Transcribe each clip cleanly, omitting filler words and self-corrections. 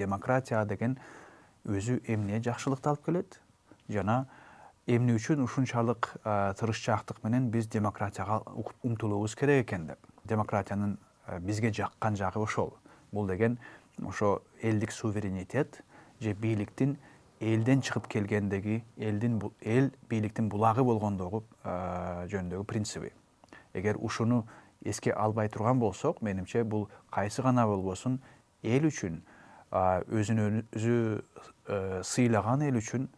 демократия деген өзү эмне жакшылыкты алып келет жана эмне үчүн ушунчалык тырышчаактык менен биз демократияга умтулуубуз керек экен деп. Демократиянын бизге жаккан жагы ошол. Бул деген ошо элдик суверенитет же бийликтин элден чыгып келгендеги, эл бийликтин булагы болгондогу жөнүндөгү принциби. Эгер ушуну эске албай турган болсок, менимче бул кайсы гана болбосун эл үчүн, өзүн өзү сыйлаган эл үчүн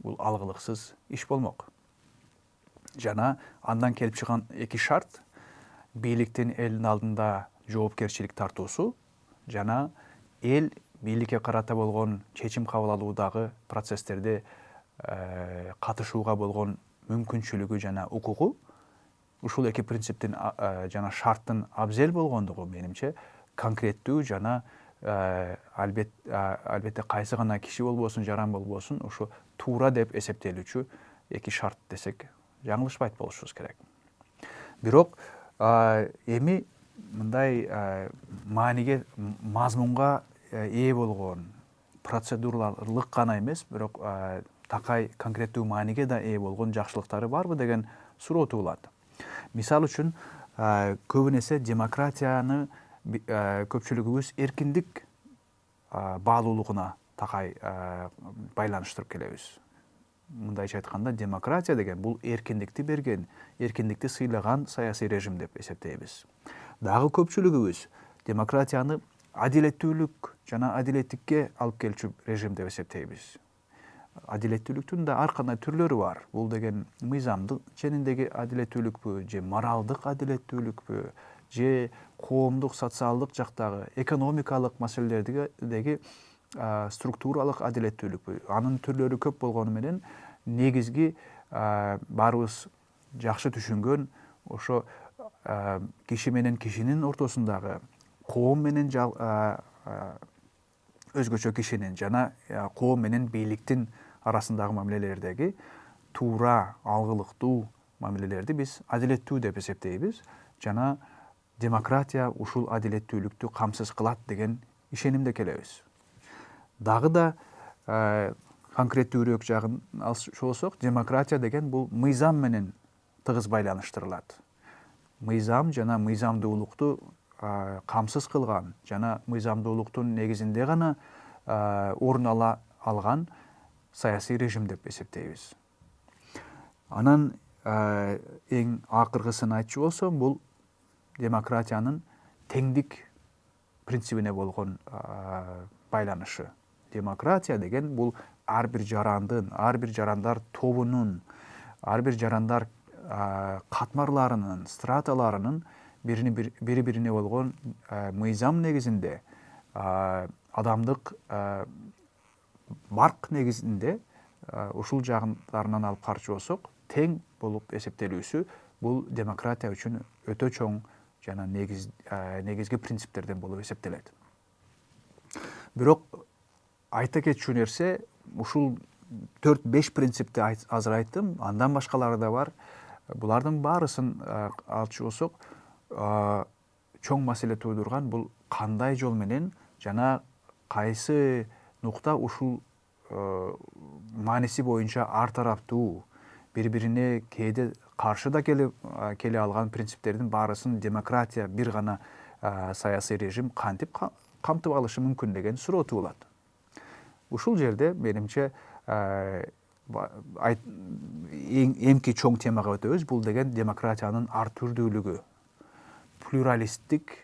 бул алгылыксыз иш болмок. Жана андан келип чыккан эки шарт бийликтин элдин алдында жоопкерчилик тартуусу жана эл бийликке карата болгон чечим кабыл алуудагы процесстерде катышууга болгон мүмкүнчүлүгү жана укугу. Ушул эки принциптин жана шарттын абзел болгондугу менимче конкреттүү жана албетте кайсы гана киши болбосун, жаран болбосун ушу туура деп эсептелүүчү эки шарт десек жаңылышпайт болушубуз керек. Бирок эми мындай мааниге, мазмунга ээ болгон процедуралык гана эмес, бирок такай конкреттүү мааниге да ээ болгон жакшылыктары барбы деген суроо туулат. Мисалы үчүн, көбүн эсе демократияны көпчүлүгүбүз эркиндик баалуулугуна такай байланыштырып келебиз. Мындайча айтканда, демократия деген бул эркиндикти берген, эркиндикти сыйлаган саясий режим деп эсептейбиз. Дагы көпчүлүгүбүз демократияны адилеттүүлүк жана адилеттикке алып келчү режим деп эсептейбиз. Адилеттүүлүктүн да ар кандай түрлөрү бар. Бул деген мыйзамдык чениндеги адилеттүүлүкпү, же моралдык адилеттүүлүкпү, же коомдук, социалдык жактагы, экономикалык маселелердеги структуралык адилеттүүлүкпү. Анын түрлөрү көп болгону менен негизги баарыбыз жакшы түшүнгөн ошо киши менен кишинин ортосундагы, коом менен өзгөчө кишинин жана коом менен бийликтин арасындагы мамилелердеги туура, алгылыктуу мамилелерди биз адилеттүү деп эсептейбиз жана демократия ушул адилеттүүлүктү камсыз кылат деген ишенимде келебиз. Дагы да конкреттүүрөөк жагын алчу болсок, демократия деген бул мыйзам менен тыгыз байланыштырылат. Мыйзам жана мыйзамдуулукту камсыз кылган жана мыйзамдуулуктун негизинде гана орун ала алган саясий режим деп эсептейбиз. Анан эң акыркысын айтчу болсом, бул демократиянын теңдик принцибине болгон байланышы. Демократия деген бул ар бир жарандын, ар бир жарандар тобунун, ар бир жарандар катмарларынын, страталарынын бири-бирине болгон мыйзам негизинде, адамдык барк негизинде ушул жагдарынан алып карчу болсок, тең болуп эсептелүүсү бул демократия үчүн өтө чоң жана негизги принциптерден болуп эсептелет. Бирок айта кетчү нерсе, ушул 4-5 принципти азыр айттым, андан башкалары да бар. Булардын баарысын алчу болсок, чоң маселе туудурган бул кандай жол менен жана кайсы нукта ушул мааниси боюнча ар тараптуу, бири-бирине кээде каршы да келе алган принциптердин баарысын демократия, бир гана саясий режим кантип камтып алышы мүмкүн деген суроо туулат. Ушул жерде менимче эмки чоң темага өтөбүз. Бул деген демократиянын ар түрдүүлүгү, плюралисттик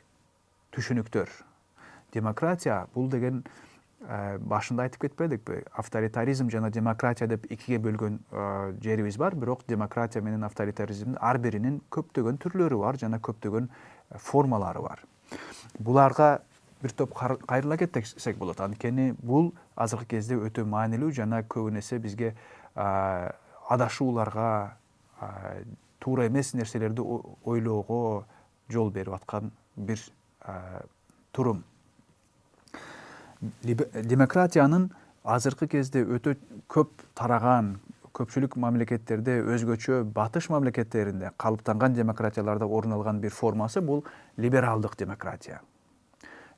түшүнүктөр. Демократия бул деген башында айтып кетпедикпи? Авторитаризм жана демократия деп экиге бөлгөн жерибиз бар, бирок демократия менен авторитаризмдин ар биринин көптөгөн түрлөрү бар жана көптөгөн формалары бар. Буларга бир топ кайрыла кетсек болот. Анткени бул азыркы кезде өтө маанилүү жана көбүн эсе бизге адашууларга, туура эмес нерселерди ойлоого жол берип аткан бир турум. Демократиянын азыркы кезде өтө көп тараган, көпчүлүк мамлекеттерде, өзгөчө батыш мамлекеттеринде калыптанган демократияларда орун алган бир формасы бул либералдык демократия.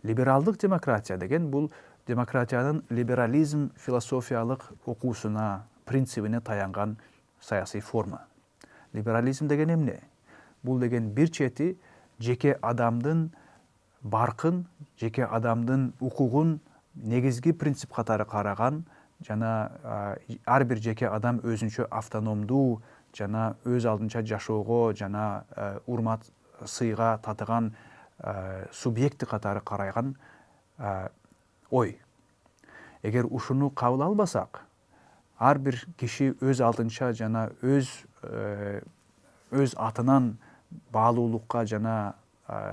Либералдык демократия деген бул демократиянын либерализм философиялык окуусуна, принцибине таянган саясий форма. Либерализм деген эмне? Бул деген бир чети жеке адамдын баркын, жеке адамдын укугун негизги принцип катары караган жана ар бир жеке адам өзүнчө автономдуу жана өз алдынча жашоого жана урмат сыйга татыган субъекти катары карайган ой. Эгер ушуну кабыл албасак, ар бир киши өз алдынча жана өз атынан баалуулукка жана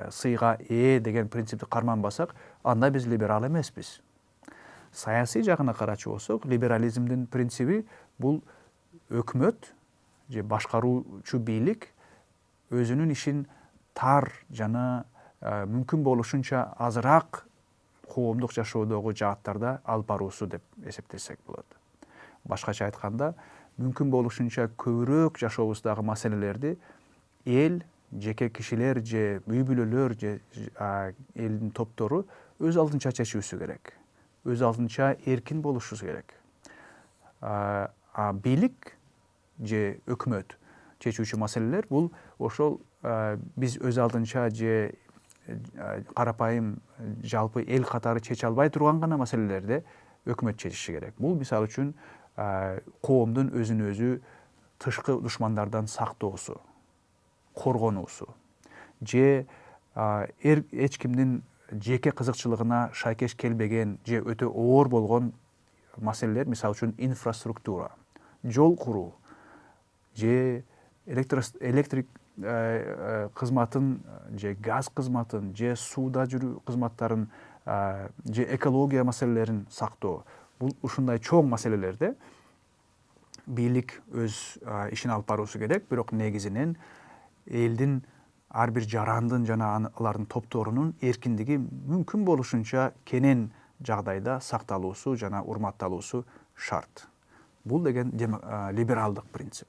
сыйга ээ деген принципти карманбасак, анда биз либерал эмеспиз. Саясий жагына карачу болсок, либерализмдин принциби бул өкмөт же башкаруучу бийлик өзүнүн ишин тар жана мүмкүн болушунча азыраак коомдук жашоодогу жааттарда алып баруусу деп эсептесек болот. Башкача айтканда, мүмкүн болушунча көбүрөөк жашообуздагы маселелерди эл, жеке кишилер же үй бүлөлөр же элдин топтору өз алдынча чечүүсү керек. Өз алдынча эркин болушу керек. Бийлик же өкмөт чечүүчү маселелер бул ошол биз өз алдынча же карапайым жалпы эл катары чече албай турган гана маселелерди өкмөт чечиши керек. Бул мисалы үчүн коомдун өзүн өзү тышкы душмандардан сактоосу, коргонуусу же эч кимдин жеке кызыкчылыгына шайкеш келбеген же өтө оор болгон маселелер, мисалы үчүн инфраструктура, жол куруу же электрик кызматын же газ кызматын же сууда жүрүү кызматтарын же экология маселелерин сактоо. Бул ушундай чоң маселелерде бийлик өз ишин алып баруусу керек, бирок негизинен элдин ар бир жарандын жана алардын топторунун эркиндиги мүмкүн болушунча кенен жагдайда сакталуусу жана урматталуусу шарт. Бул деген либералдык принцип,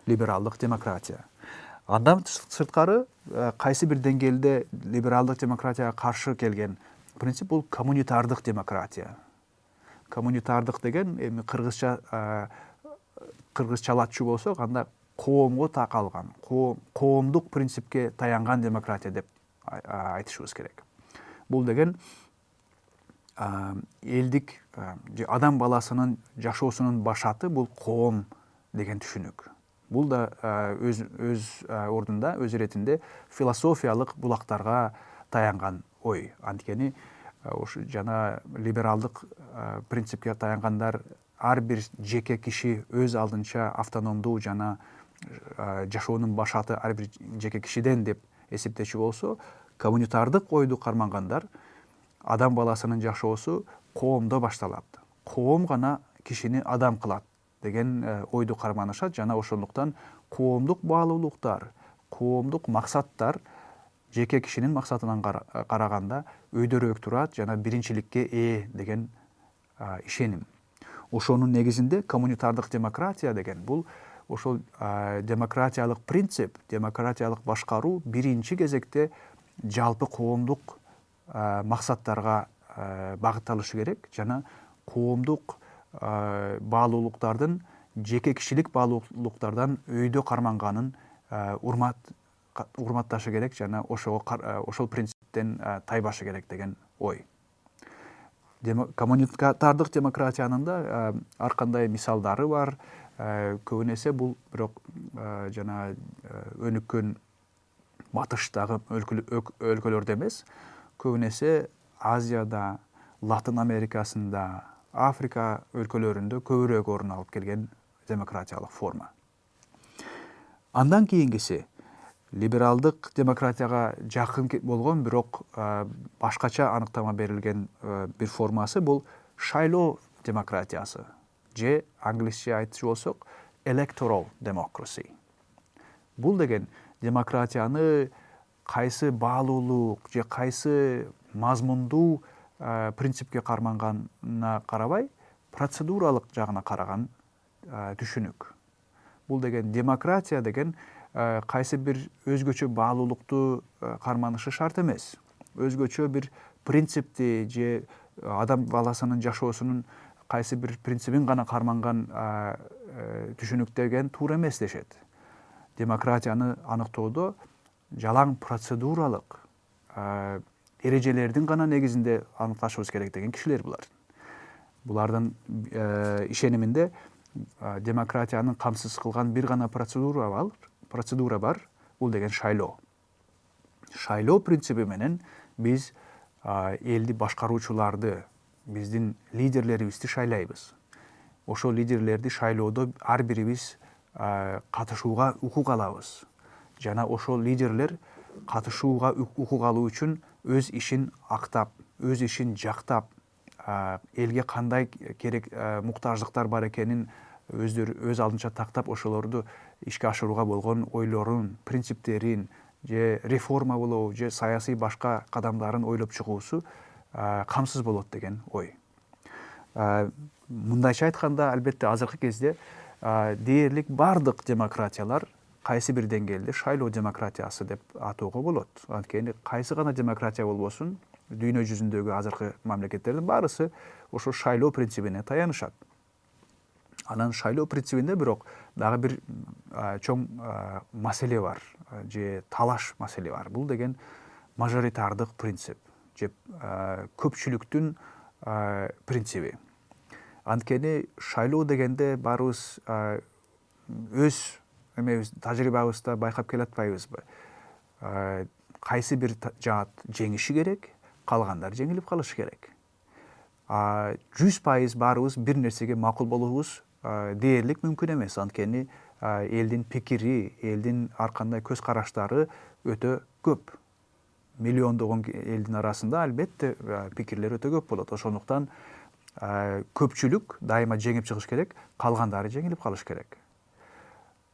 либералдык демократия. Андан сырткары кайсы бир деңгээлде либералдык демократияга каршы келген принцип бул коммунитардык демократия. Коммунитардык деген эми кыргызчалатчу болсок, анда коомго такалган, коомдук принципке таянган демократия деп айтышыбыз керек. Бул деген элдик же адам баласынын жашоосунун башаты бул коом деген түшүнүк. Бул да өз ордунда, өз иретинде философиялык булактарга таянган ой. Анткени ушу жана либералдык принципке таянгандар ар бир жеке киши өз алдынча автономдуу жана жашоонун башаты ар бир жеке кишиден деп эсептечү болсо, коммунитардык ойду кармангандар адам баласынын жашоосу коомдо башталат. Коом гана кишини адам кылат деген ойду карманышат жана ошондуктан коомдук баалуулуктар, коомдук максаттар жеке кишинин максатынан караганда өйдөрөөк турат жана биринчиликке ээ деген ишеним. Ошонун негизинде коммунитардык демократия деген бул ошол демократиялык принцип, демократиялык башкаруу биринчи кезекте жалпы коомдук максаттарга багытталышы керек жана коомдук баалуулуктардын жеке кишилик баалуулуктардан өйдө карманганын урматташы керек жана ошол принциптен тайбашы керек деген ой. Коммунитардык демократиянын да ар кандай мисалдары бар. Көбүн эсе бул бирок жана өнүккөн батыштагы өлкөлөрдө эмес, көбүн эсе Азияда, Латын Америкасында, Африка өлкөлөрүндө көбүрөөк орун алып келген демократиялык форма. Андан кийингиси либералдык демократияга жакын болгон, бирок башкача аныктама берилген бир формасы бул шайлоо демократиясы же англисче айтчу болсок electoral democracy. Бул деген демократияны кайсы баалуулук же кайсы мазмундуу принципке карманганына карабай, процедуралык жагына караган түшүнүк. Бул деген демократия деген кайсы бир өзгөчө баалуулукту карманышы шарт эмес. Өзгөчө бир принципти же адам баласынын жашоосунун кайсы бир принцибин гана карманган түшүнүк деген туура эмес дешет. Демократияны аныктоодо жалаң процедуралык эрежелердин гана негизинде аныкташыбыз керек деген кишилер булар. Булардын ишениминде демократиянын камсыз кылган бир гана процедура бар. Бул деген шайлоо. Шайлоо принциби менен биз элди башкаруучуларды, биздин лидерлерибизди шайлайбыз. Ошол лидерлерди шайлоодо ар бирибиз катышууга укук алабыз. Жана ошол лидерлер катышууга укук алуу үчүн өз ишин актап, өз ишин жактап, элге кандай керек муктаждыктар бар экенин өз алдынча тактап, ошолорду ишке ашырууга болгон ойлорун, принциптерин, же реформалоо, же саясий башка кадамдарын ойлоп чыгуусу камсыз болот деген ой. Мындайча айтканда, албетте азыркы кезде дээрлик бардык демократиялар кайсы бир деңгээлде шайлоо демократиясы деп атоого болот. Анткени кайсы гана демократия болбосун, дүйнө жүзүндөгү азыркы мамлекеттердин баарысы ошо шайлоо принцибине таянышат. Анан шайлоо принцибинде бирок дагы бир чоң маселе бар, же талаш маселе бар. Бул деген мажоритардык принцип, же көпчүлүктүн принциби. Анткени шайлоо дегенде баарыбыз өз тажрыйбабызда байкап келатпайбызбы? Кайсы бир жаат жеңиши керек, калгандар жеңилип калышы керек. 100% баарыбыз бир нерсеге макул болуубуз дээрлик мүмкүн эмес. Анткени элдин пикири, элдин ар кандай көз караштары өтө көп. Миллиондогон элдин арасында албетте пикирлер өтө көп болот. Ошондуктан көпчүлүк дайыма жеңип чыгыш керек, калгандары жеңилип калыш керек.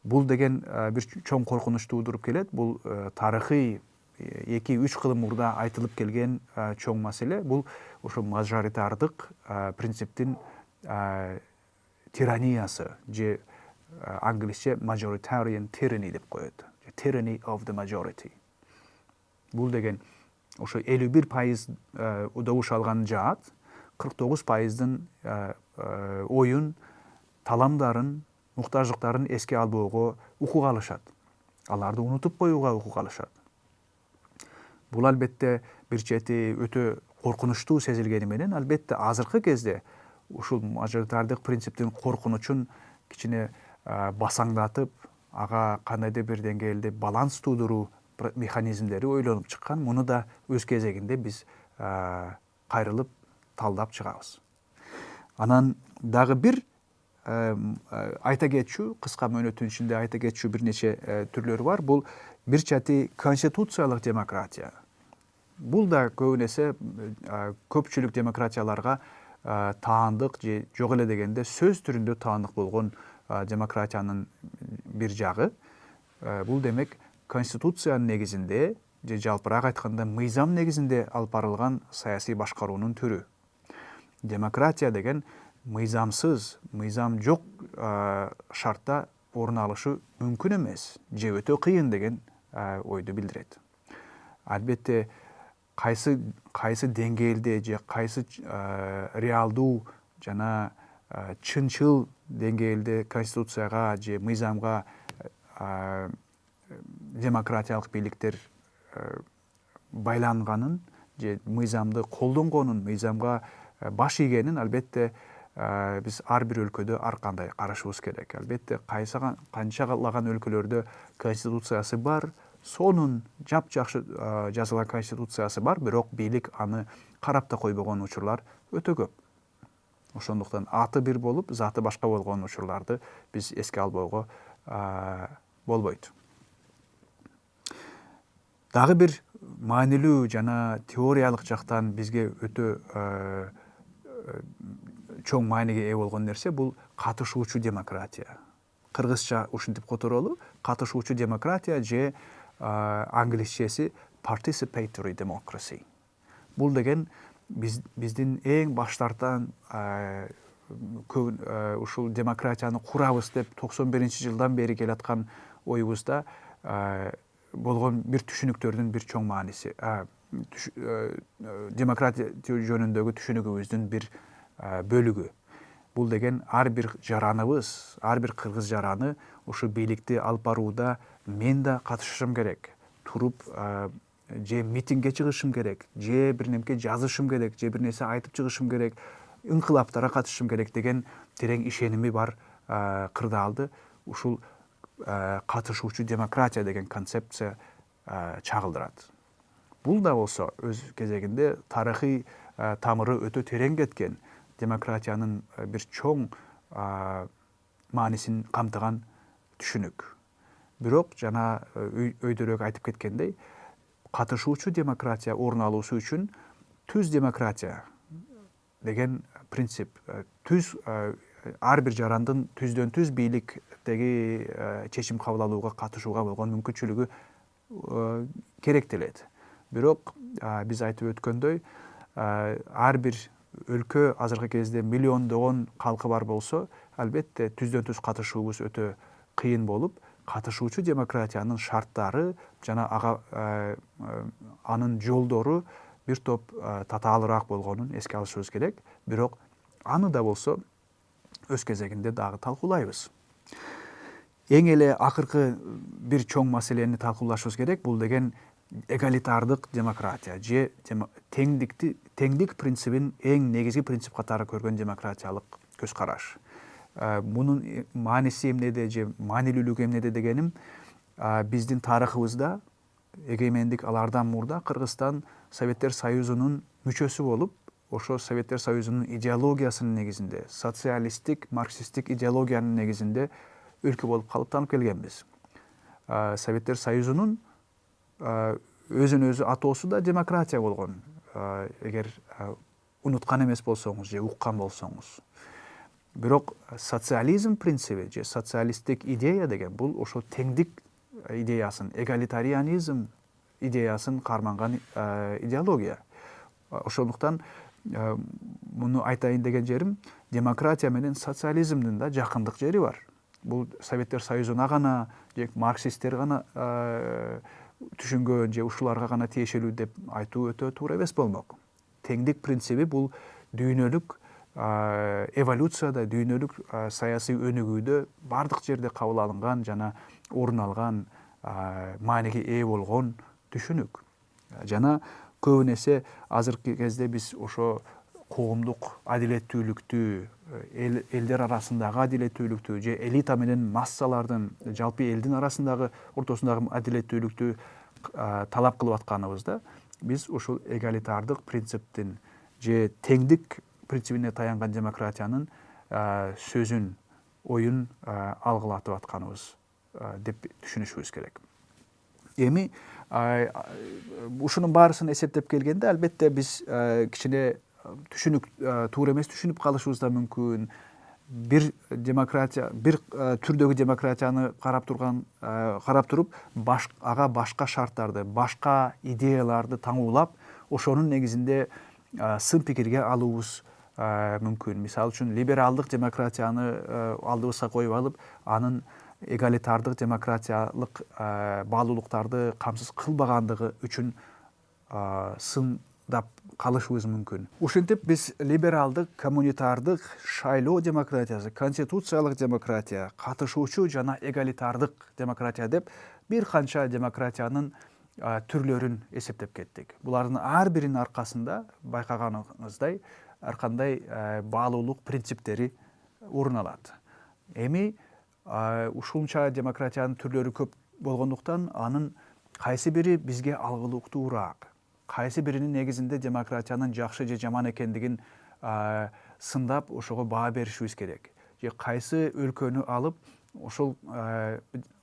Бул деген бир чоң коркунуч туудуруп келет. Бул тарыхый 2-3 кылым мурда айтылып келген чоң маселе. Бул ошо мажоритардык принциптин тираниясы, же англисче majoritarian tyranny деп коет. Tyranny of the majority. Бул деген ошо 51% добуш алган жаат 49%дын оюн, таламдарын, муктаждыктарын эске албоого укук алышат. Аларды унутуп коюуга укук алышат. Бул албетте бир чети өтө коркунучтуу сезилгени менен, албетте азыркы кезде ушул мажоритардык принциптин коркунучун кичине басаңдатып, ага кандайдыр бир деңгээлде баланс туудуруу механизмдери ойлонуп чыккан. Муну да өз кезегинде биз кайрылып талдап чыгабыз. Анан дагы бир айта кетчү, кыска мөөнөттүн ичинде айта кетчү бир нече түрлөрү бар. Бул бир чети конституциялык демократия. Бул да көбүн эсе көпчүлүк демократияларга таандык же жок эле дегенде сөз түрүндө таандык болгон демократиянын бир жагы. Бул демек конституциянын негизинде же жалпыраак айтканда мыйзам негизинде алып барылган саясий башкаруунун түрү. Демократия деген мыйзамсыз, мыйзам жок шартта орун алышы мүмкүн эмес, же өтө кыйын деген ойду билдирет. Албетте кайсы деңгээлде же кайсы реалдуу жана чынчыл деңгээлде конституцияга же мыйзамга демократиялык бийликтер байланганын же мыйзамды колдонгонун, мыйзамга баш ийгенин албетте биз ар бир өлкөдө ар кандай карашыбыз керек. Албетте канчалаган өлкөлөрдө конституциясы бар, сонун жапжакшы жазылган конституциясы бар, бирок бийлик аны карап да койбогон учурлар өтө көп. Ошондуктан аты бир болуп, заты башка болгон учурларды биз эске албоого болбойт. Дагы бир маанилүү жана теориялык жактан бизге өтө чоң мааниге ээ болгон нерсе бул катышуучу демократия. Кыргызча ушинтип которолу, катышуучу демократия же англисчеси participatory democracy. Бул деген биздин эң баштардан ушул демократияны курабыз деп 91-жылдан бери келаткан оюбузда болгон бир түшүнүктөрдүн бир чоң мааниси, демократия жөнүндөгү түшүнүгүбүздүн бир бөлүгү. Бул деген ар бир жараныбыз, ар бир кыргыз жараны ушу бийликти алып барууда мен да катышышым керек. Туруп же митингге чыгышым керек, же бир немке жазышым керек, же бир нерсе айтып чыгышым керек, инкылаптарга катышышым керек деген терең ишеними бар кырдаалды ушул катышуучу демократия деген концепция чагылдырат. Бул да болсо өз кезегинде тарыхый тамыры өтө терең кеткен демократиянын бир чоң маанисин камтыган түшүнүк. Бирок жана өйдөрөөк айтып кеткендей, катышуучу демократия орун алуусу үчүн түз демократия деген принцип, түз ар бир жарандын түздөн түз бийликтеги чечим кабыл алууга катышууга болгон мүмкүнчүлүгү керектелет. Бирок биз айтып өткөндөй, ар бир өлкө азыркы кезде миллиондогон калкы бар болсо, албетте түздөн түз катышуубуз өтө кыйын болуп, катышуучу демократиянын шарттары жана анын жолдору бир топ татаалыраак болгонун эске алышыбыз керек. Бирок аны да болсо өз кезегинде дагы талкуулайбыз. Эң эле акыркы бир чоң маселени талкуулашыбыз керек. Бул деген эгалитардык демократия же теңдик принцибин эң негизги принцип катары көргөн демократиялык көз караш. Мунун мааниси эмнеде же маанилүүлүгү эмнеде дегеним, биздин тарыхыбызда эгемендик алардан мурда Кыргызстан Советтер Союзунун мүчөсү болуп, ошо Советтер Союзунун идеологиясынын негизинде, социалисттик, марксисттик идеологиянын негизинде өлкө болуп калыптанып келгенбиз. Советтер Союзунун өзүн өзү атоосу да демократия болгон, эгер унуткан эмес болсоңуз же уккан болсоңуз. Бирок социализм принциби же социалисттик идея деген бул ошо теңдик идеясын, эгалитарианизм идеясын карманган идеология. Ошондуктан муну айтайын деген жерим, демократия менен социализмдин да жакындык жери бар. Бул Советтер Союзуна гана же марксисттер гана түшүнгөн же ушуларга гана тиешелүү деп айтуу өтө туура эмес болмок. Теңдик принциби бул дүйнөлүк эволюцияда, дүйнөлүк саясий өнүгүүдө бардык жерде кабыл алынган жана орун алган, мааниге ээ болгон түшүнүк. Жана көбүн эсе азыркы кезде биз ошо коомдук адилеттүүлүктү, элдер арасындагы адилеттүүлүктү же элита менен массалардын, жалпы элдин ортосундагы адилеттүүлүктү талап кылып атканыбызда, биз ушул эгалитардык принциптин же теңдик принцибине таянган демократиянын сөзүн, оюн алгылатып атканыбыз деп түшүнүшүбүз керек. Эми ушунун баарысын эсептеп келгенде, албетте биз кичине түшүнүк, туура эмес түшүнүп калышыбыз да мүмкүн. Бир демократия, бир түрдөгү демократияны карап туруп, ага башка шарттарды, башка идеяларды таңуулап, ошонун негизинде сын пикирге алуубуз мүмкүн. Мисалы үчүн либералдык демократияны алдыбызга коюп алып, анын эгалитардык демократиялык баалуулуктарды камсыз кылбагандыгы үчүн сындап калышыбыз мүмкүн. Ушинтип биз либералдык, коммунитардык, шайлоо демократиясы, конституциялык демократия, катышуучу жана эгалитардык демократия деп бир канча демократиянын түрлөрүн эсептеп кеттик. Булардын ар биринин аркасында байкаганыңыздай ар кандай баалуулук принциптери орун алат. Эми ушунча демократиянын түрлөрү көп болгондуктан анын кайсы бири бизге алгылыктуураак, кайсы биринин негизинде демократиянын жакшы же жаман экендигин сындап ошого баа беришибиз керек. Же кайсы өлкөнү алып, ошол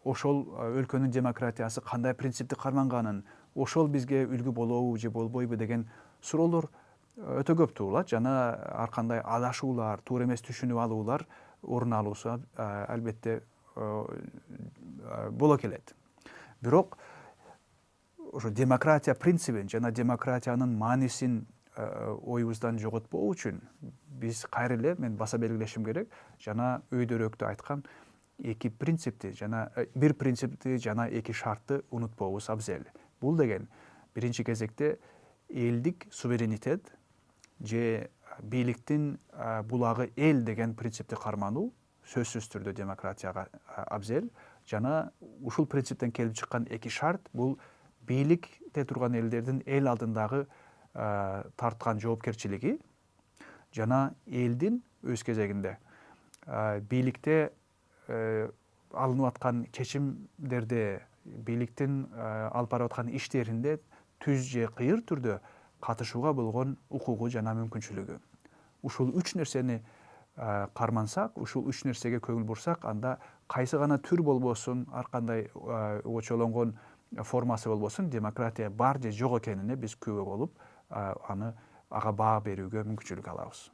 өлкөнүн демократиясы кандай принципти карманганын, ошол бизге үлгү болобу же болбойбу деген суроолор өтө көп туулат. Жана ар кандай адашуулар, туура эмес түшүнүп алуулар орун алуусу албетте боло келет. Бирок ошо демократия принцибин жана демократиянын маанисин оюбуздан жоготпоо үчүн биз кайра эле, мен баса белгилешим керек, жана өйдөрөөктө айткан эки принципти жана бир принципти жана эки шартты унутпообуз абзел. Бул деген биринчи кезекте элдик суверенитет же бийликтин булагы эл деген принципти кармануу сөзсүз түрдө демократияга абзел. Жана ушул принциптен келип чыккан эки шарт бул бийликте турган элдердин эл алдындагы тарткан жоопкерчилиги жана элдин өз кезегинде бийликте алынып аткан чечимдерде, бийликтин алып барып аткан иштеринде түз же кыйыр түрдө катышууга болгон укугу жана мүмкүнчүлүгү. Ушул үч нерсени кармансак, ушул үч нерсеге көңүл бурсак, анда кайсы гана түр болбосун, ар кандай очолонгон формасы болбосун, демократия бар же жок экенине биз күбө болуп, ага баа берүүгө мүмкүнчүлүк алабыз.